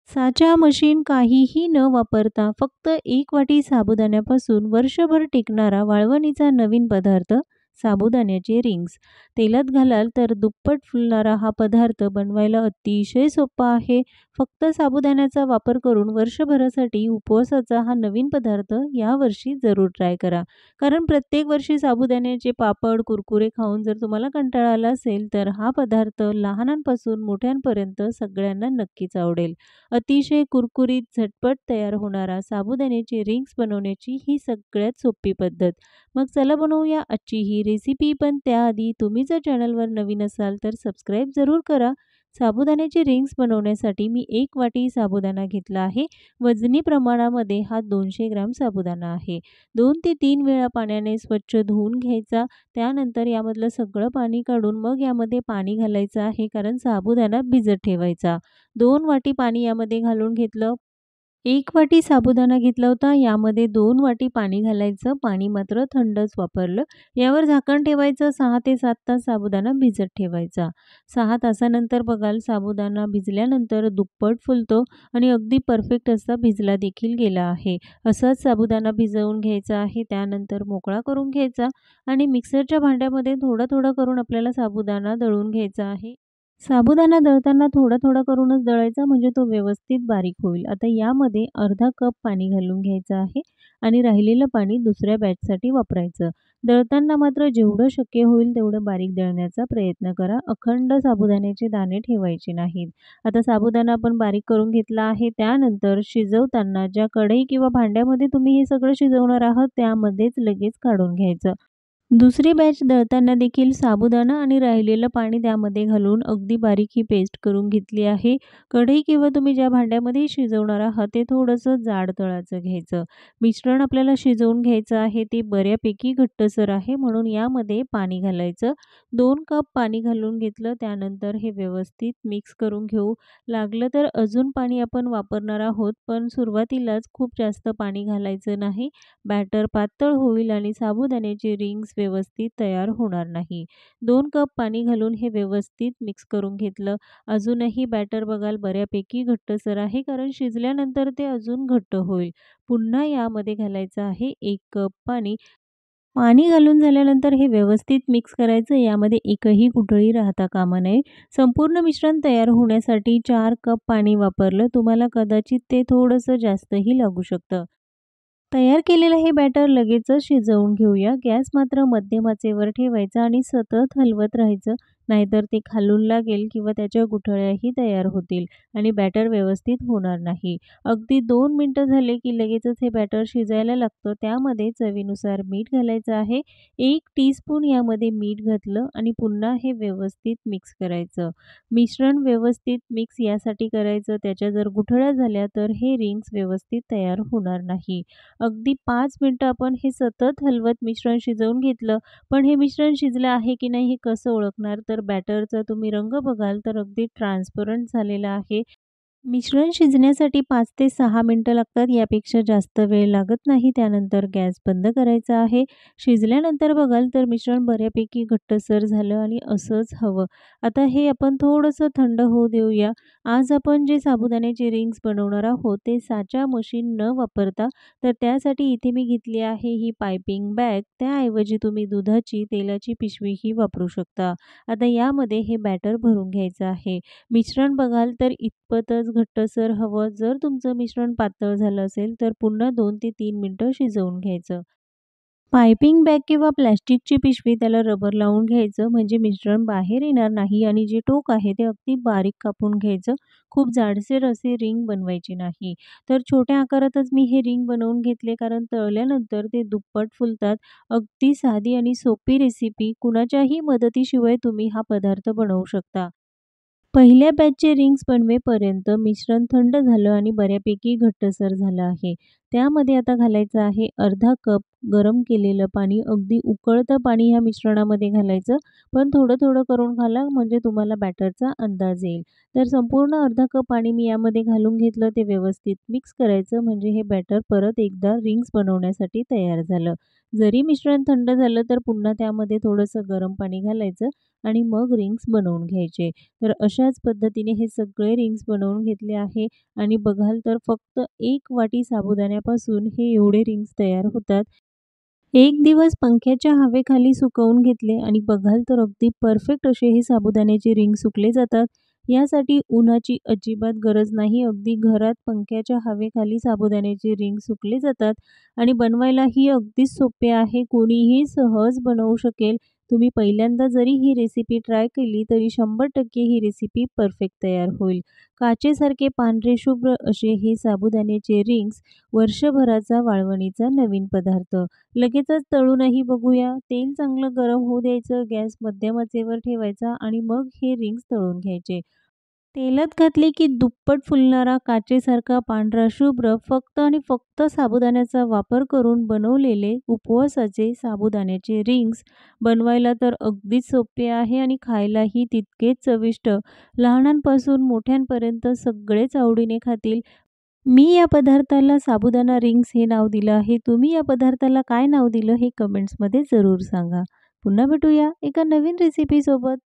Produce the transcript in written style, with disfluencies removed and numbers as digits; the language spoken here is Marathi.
साचा मशीन काहीही न वापरता फक्त एक वाटी साबुदाण्यापासून वर्षभर टिकणारा वाळवणीचा नवीन पदार्थ साबुदाण्याचे रिंग्स. तेलात घालाल तर दुप्पट फुलणारा हा पदार्थ बनवायला अतिशय सोपा आहे. फक्त साबुदाण्याचा वापर करून वर्षभरासाठी उपवासाचा हा नवीन पदार्थ यावर्षी जरूर ट्राय करा. कारण प्रत्येक वर्षी साबुदाण्याचे पापड, कुरकुरे खाऊन जर तुम्हाला कंटाळा आला असेल तर हा पदार्थ लहानांपासून मोठ्यांपर्यंत सगळ्यांना नक्कीच आवडेल. अतिशय कुरकुरीत झटपट तयार होणारा साबुदाण्याचे रिंग्स बनवण्याची ही सगळ्यात सोपी पद्धत. मग चला बनवूया आजची ही रेसिपी. पण त्याआधी तुम्ही जर चॅनलवर नवीन असाल तर सबस्क्राईब जरूर करा. साबुदाण्याचे रिंग्स बनवण्यासाठी मी 1 वाटी साबुदाणा घेतला आहे. वजनी प्रमाणामध्ये हा 200 ग्रॅम साबुदाणा आहे. 2 ते 3 वेळा पाण्याने स्वच्छ धुवून घ्यायचा. त्यानंतर यामधलं सगळं पाणी काढून मग यामध्ये पाणी घालायचं आहे, कारण साबुदाणा भिजत ठेवायचा. 2 वाटी पाणी यामध्ये घालून घेतलं. 1 वाटी साबुदाणा घेतला होता. यामध्ये 2 वाटी पाणी घालायचं. पाणी मात्र थंडच वापरलं. यावर झाकण ठेवायचं. 6 ते 7 तास साबुदाणा भिजत ठेवायचा. 6 तासानंतर बघाल साबुदाणा भिजल्यानंतर दुप्पट फुलतो आणि अगदी परफेक्ट असा भिजला देखील गेला आहे. असाच साबुदाणा भिजवून घ्यायचा आहे. त्यानंतर मोकळा करून घ्यायचा आणि मिक्सरच्या भांड्यामध्ये थोडा करून आपल्याला साबुदाणा दळून घ्यायचा आहे. साबुदाणा दळताना थोडा करूनच दळायचा, म्हणजे तो व्यवस्थित बारीक होईल. आता यामध्ये अर्धा कप पाणी घालून घ्यायचं आहे आणि राहिलेलं पाणी दुसऱ्या बॅचसाठी वापरायचं. दळताना मात्र जेवढं शक्य होईल तेवढं बारीक दळण्याचा प्रयत्न करा. अखंड साबुदाण्याचे दाणे ठेवायचे नाहीत. आता साबुदाणा आपण बारीक करून घेतला आहे. त्यानंतर शिजवताना ज्या कढई किंवा भांड्यामध्ये तुम्ही हे सगळं शिजवणार आहात त्यामध्येच लगेच काढून घ्यायचं. दुसरी बॅच दळताना देखील साबुदाणा आणि राहिलेलं पाणी त्यामध्ये घालून अगदी बारीक ही पेस्ट करून घेतली आहे. कढई किंवा तुम्ही ज्या भांड्यामध्ये शिजवणार आहात ते थोडंसं जाड तळाचं घ्यायचं. मिश्रण आपल्याला शिजवून घ्यायचं आहे. ते बऱ्यापैकी घट्टसर आहे, म्हणून यामध्ये पाणी घालायचं. 2 कप पाणी घालून घेतलं. त्यानंतर हे व्यवस्थित मिक्स करून घेऊ. लागलं तर अजून पाणी आपण वापरणार आहोत, पण सुरुवातीलाच खूप जास्त पाणी घालायचं नाही. बॅटर पातळ होईल आणि साबुदाण्याचे रिंग्स व्यवस्थित तयार होणार नाही. 2 कप पाणी घालून हे व्यवस्थित मिक्स करून घेतलं. अजूनही बॅटर बघाल बऱ्यापैकी घट्टसर आहे, कारण शिजल्यानंतर ते अजून घट्ट होईल. पुन्हा यामध्ये घालायचं आहे 1 कप पाणी. पाणी घालून झाल्यानंतर हे व्यवस्थित मिक्स करायचं. यामध्ये एकही गुठळी राहता कामा नये. संपूर्ण मिश्रण तयार होण्यासाठी 4 कप पाणी वापरलं. तुम्हाला कदाचित ते थोडंसं जास्तही लागू शकतं. तयार केलेलं हे बॅटर लगेचच शिजवून घेऊया. गॅस मात्र मध्यम आचेवर ठेवायचा आणि सतत हलवत राहायचं. नाहीतर ते खालून लागेल किंवा त्याच्या गुठळ्याही तयार होतील आणि बॅटर व्यवस्थित होणार नाही. अगदी 2 मिनिटं झाले की लगेचच हे बॅटर शिजायला लागतं. त्यामध्ये चवीनुसार मीठ घालायचं आहे. 1 टीस्पून यामध्ये मीठ घातलं आणि पुन्हा हे व्यवस्थित मिक्स करायचं. मिश्रण व्यवस्थित मिक्स यासाठी करायचं, त्याच्या जर गुठळ्या झाल्या तर हे रिंग्स व्यवस्थित तयार होणार नाही. अगदी 5 मिनिटं आपण हे सतत हलवत मिश्रण शिजवून घेतलं. पण हे मिश्रण शिजलं आहे की नाही हे कसं ओळखणार? तर बॅटरचा तुम्ही रंग बघाल तर अगदी ट्रान्सपरंट झालेला आहे. मिश्रण शिजण्यासाठी 5 ते 6 मिनिटं लागतात. यापेक्षा जास्त वेळ लागत नाही. त्यानंतर गॅस बंद करायचा आहे. शिजल्यानंतर बघाल तर मिश्रण बऱ्यापैकी घट्टसर झालं आणि असंच हवं. आता हे आपण थोडंसं थंड होऊ देऊया. आज आपण जे साबुदाण्याचे रिंग्स बनवणार आहोत ते साचा मशीन न वापरता, तर त्यासाठी इथे मी घेतली आहे ही पायपिंग बॅग. त्याऐवजी तुम्ही दुधाची, तेलाची पिशवीही वापरू शकता. आता यामध्ये हे बॅटर भरून घ्यायचं आहे. मिश्रण बघाल तर इतपतच घट्टसर हवं. जर तुमचं मिश्रण पातळ झालं असेल तर पुन्हा 2 ते 3 मिनिटं शिजवून घ्यायचं. पायपिंग बॅग किंवा प्लास्टिकची पिशवी त्याला रबर लावून घ्यायचं, म्हणजे मिश्रण बाहेर येणार नाही आणि जे टोक आहे ते अगदी बारीक कापून घ्यायचं. खूप जाडसर असे रिंग बनवायचे नाही. तर छोट्या आकारातच मी हे रिंग बनवून घेतले, कारण तळल्यानंतर ते दुप्पट फुलतात. अगदी साधी आणि सोपी रेसिपी. कुणाच्याही मदतीशिवाय तुम्ही हा पदार्थ बनवू शकता. पहिल्या बॅचचे रिंग्स बनवेपर्यंत मिश्रण थंड झालं आणि बऱ्यापैकी घट्टसर झालं आहे. त्यामध्ये आता घालायचं आहे अर्धा कप गरम केलेलं पाणी. अगदी उकळतं पाणी ह्या मिश्रणामध्ये घालायचं. पण थोडं करून घाला, म्हणजे तुम्हाला बॅटरचा अंदाज येईल. तर संपूर्ण अर्धा कप पाणी मी यामध्ये घालून घेतलं. ते व्यवस्थित मिक्स करायचं म्हणजे हे बॅटर परत एकदा रिंग्स बनवण्यासाठी तयार झालं. जरी मिश्रण थंड झालं तर पुन्हा त्यामध्ये थोडंसं गरम पाणी घालायचं आणि मग रिंग्स बनवून घ्यायचे. तर अशाच पद्धतीने हे सगळे रिंग्स बनवून घेतले आहे आणि बघाल तर फक्त 1 वाटी साबुदाण्यापासून हे एवढे रिंग्स तयार होतात. एक दिवस पंख्याच्या हवेखाली सुकवून घेतले आणि बघाल तर अगदी परफेक्ट असे हे साबुदाण्याचे रिंग सुकले जातात. यासाठी उन्हाची अजिबात गरज नाही. अगदी घरात पंख्याच्या हवेखाली साबुदाण्याचे रिंग सुकले जातात आणि बनवायलाही अगदीच सोपे आहे. कोणीही सहज बनवू शकेल. तुम्ही पहिल्यांदा जरी ही रेसिपी ट्राय केली तरी 100% ही रेसिपी परफेक्ट तयार होईल. काचेसारखे पांढरे शुभ्र असे हे साबुदाण्याचे रिंग्स वर्षभराचा वाळवणीचा नवीन पदार्थ. लगेचच तळूनही बघूया. तेल चांगलं गरम होऊ द्यायचं, गॅस मध्यम आचेवर ठेवायचा आणि मग हे रिंग्स तळून घ्यायचे. तेलात घातले की दुप्पट फुलणारा काचेसारखा पांढरा शुभ्र फक्त आणि फक्त साबुदाण्याचा वापर करून बनवलेले उपवासाचे साबुदाण्याचे रिंग्स बनवायला तर अगदीच सोपे आहे आणि खायलाही तितकेच चविष्ट. लहानांपासून मोठ्यांपर्यंत सगळेच आवडीने खातील. मी या पदार्थाला साबुदाणा रिंग्स हे नाव दिलं आहे. तुम्ही या पदार्थाला काय नाव दिलं हे कमेंट्समध्ये जरूर सांगा. पुन्हा भेटूया एका नवीन रेसिपीसोबत.